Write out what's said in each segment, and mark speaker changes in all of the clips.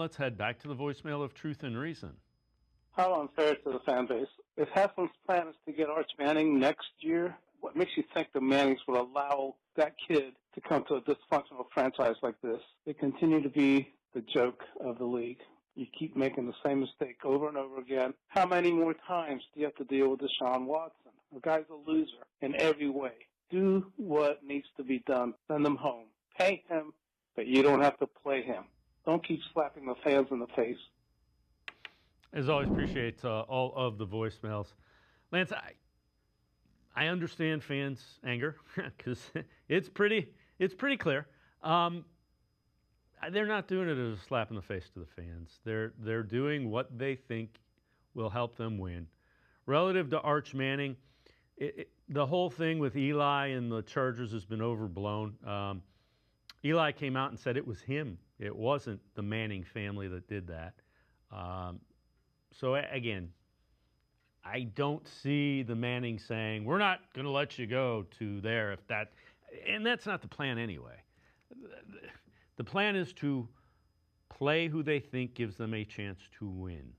Speaker 1: Let's head back to the voicemail of Truth and Reason.
Speaker 2: How unfair to the fan base. If Haslam's plan is to get Arch Manning next year, what makes you think the Mannings would allow that kid to come to a dysfunctional franchise like this? They continue to be the joke of the league. You keep making the same mistake over and over again. How many more times do you have to deal with Deshaun Watson? The guy's a loser in every way. Do what needs to be done. Send him home. Pay him, but you don't have to play him. Don't keep slapping the fans in the face.
Speaker 1: As always, appreciate all of the voicemails. Lance, I understand fans' anger because it's pretty clear. They're not doing it as a slap in the face to the fans. They're doing what they think will help them win. Relative to Arch Manning, the whole thing with Eli and the Chargers has been overblown. Eli came out and said it was him. It wasn't the Manning family that did that. So again, I don't see the Manning saying, we're not going to let you go to there if that, and that's not the plan anyway. The plan is to play who they think gives them a chance to win.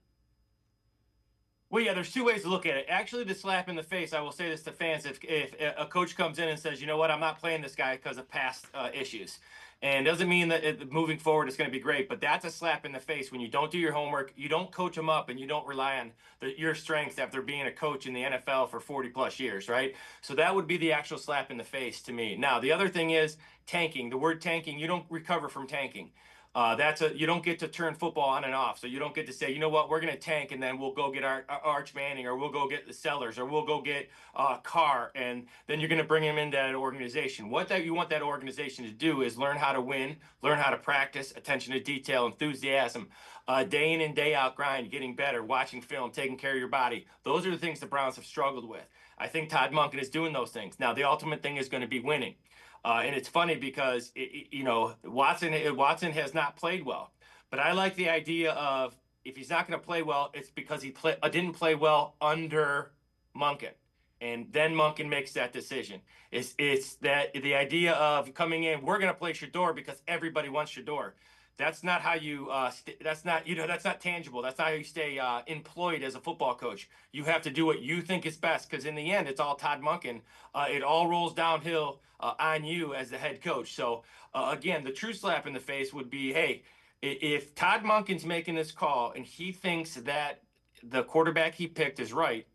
Speaker 3: Well, yeah, there's two ways to look at it. Actually, the slap in the face, I will say this to fans, if a coach comes in and says, you know what, I'm not playing this guy because of past issues. And doesn't mean that moving forward it's going to be great, but that's a slap in the face when you don't do your homework, you don't coach them up, and you don't rely on your strengths after being a coach in the NFL for 40-plus years, right? So that would be the actual slap in the face to me. Now, the other thing is tanking. The word tanking, you don't recover from tanking. You don't get to turn football on and off. So you don't get to say, you know what, we're going to tank and then we'll go get our Arch Manning, or we'll go get the Sellers, or we'll go get Carr, and then you're going to bring him into that organization. You want that organization to do is learn how to win, learn how to practice, attention to detail, enthusiasm, day in and day out grind, getting better, watching film, taking care of your body. Those are the things the Browns have struggled with. I think Todd Monken is doing those things. Now, the ultimate thing is going to be winning. And it's funny because, Watson has not played well. But I like the idea of if he's not going to play well, it's because he didn't play well under Monken. And then Monken makes that decision. It's that the idea of coming in, we're going to play Shador because everybody wants Shador. That's not how you. That's not tangible. That's not how you stay employed as a football coach. You have to do what you think is best, because in the end, it's all Todd Monken. It all rolls downhill on you as the head coach. So again, the true slap in the face would be, hey, if Todd Monken's making this call and he thinks that the quarterback he picked is right,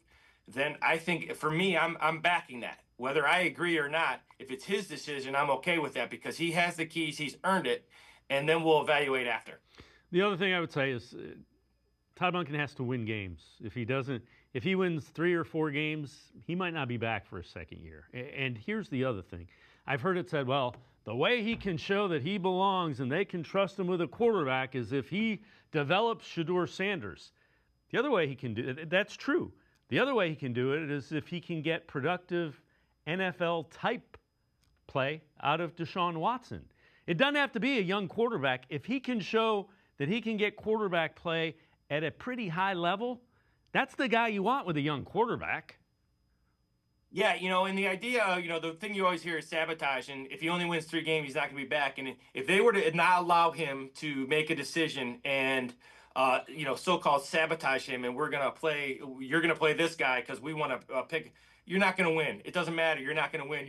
Speaker 3: then I think, for me, I'm backing that. Whether I agree or not, if it's his decision, I'm okay with that because he has the keys, he's earned it. And then we'll evaluate after.
Speaker 1: The other thing I would say is Todd Monken has to win games. If he wins 3 or 4 games, he might not be back for a second year. And here's the other thing. I've heard it said, well, the way he can show that he belongs and they can trust him with a quarterback is if he develops Shador Sanders. The other way he can do it, that's true. The other way he can do it is if he can get productive NFL-type play out of Deshaun Watson. It doesn't have to be a young quarterback. If he can show that he can get quarterback play at a pretty high level, that's the guy you want with a young quarterback.
Speaker 3: Yeah, and the idea, the thing you always hear is sabotage. And if he only wins 3 games, he's not going to be back. And if they were to not allow him to make a decision and, so-called sabotage him, and you're going to play this guy because we want to pick, you're not going to win. It doesn't matter. You're not going to win.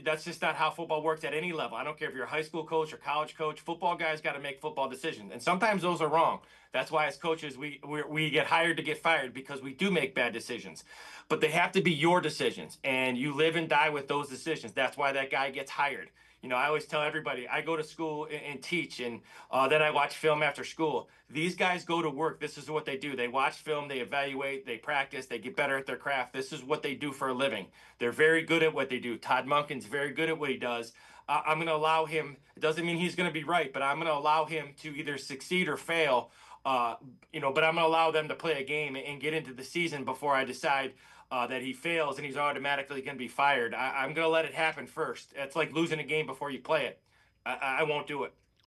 Speaker 3: That's just not how football works at any level. I don't care if you're a high school coach or college coach. Football guys got to make football decisions. And sometimes those are wrong. That's why as coaches, we get hired to get fired, because we do make bad decisions. But they have to be your decisions, and you live and die with those decisions. That's why that guy gets hired. I always tell everybody, I go to school and teach, and then I watch film after school. These guys go to work. This is what they do. They watch film, they evaluate, they practice, they get better at their craft. This is what they do for a living. They're very good at what they do. Todd Monken's very good at what he does. I'm going to allow him. It doesn't mean he's going to be right, but I'm going to allow him to either succeed or fail. But I'm going to allow them to play a game and get into the season before I decide that he fails and he's automatically going to be fired. I'm going to let it happen first. It's like losing a game before you play it. I won't do it.